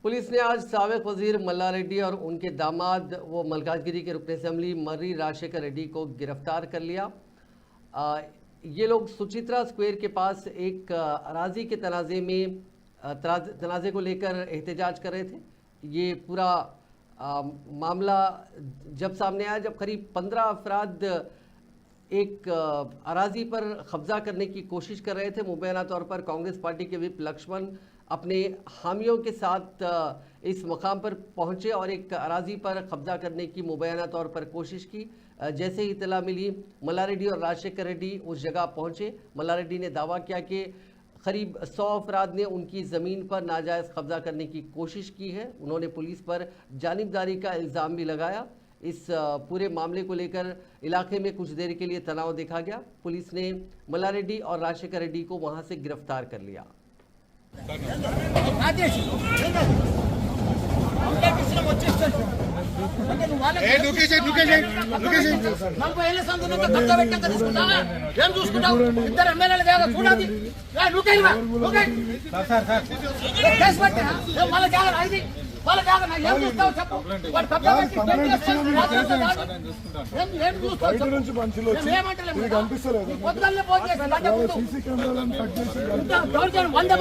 Police ने आज साबिक वजीर मल्ला रेड्डी और उनके दामाद व मलकाजगिरी के रुकन असेंबली मर्री राजशेखर रेड्डी को गिरफ्तार कर लिया। ये लोग सुचित्रा स्क्वायर के पास एक अराजी के तनाज़े को लेकर एहतजाज कर रहे थे। ये पूरा मामला जब सामने आया जब करीब 15 अफराद एक अराजी पर कब्जा करने की कोशिश कर रहे थे। मुबैना तौर पर कांग्रेस पार्टी के विप लक्ष्मण अपने हामियों के साथ इस मकाम पर पहुंचे और एक अराजी पर कब्जा करने की मुबैना तौर पर कोशिश की। जैसे ही इतला मिली मल्ला रेड्डी और राजशेखर रेड्डी उस जगह पहुंचे। मल्ला रेड्डी ने दावा किया कि करीब 100 अफराद ने उनकी ज़मीन पर नाजायज़ कब्जा करने की कोशिश की है। उन्होंने पुलिस पर जानिबदारी का इल्ज़ाम भी लगाया। इस पूरे मामले को लेकर इलाके में कुछ देर के लिए तनाव देखा गया। पुलिस ने मल्ला रेड्डी और राजशेखर रेड्डी को वहां से गिरफ्तार कर लिया। మనుషులు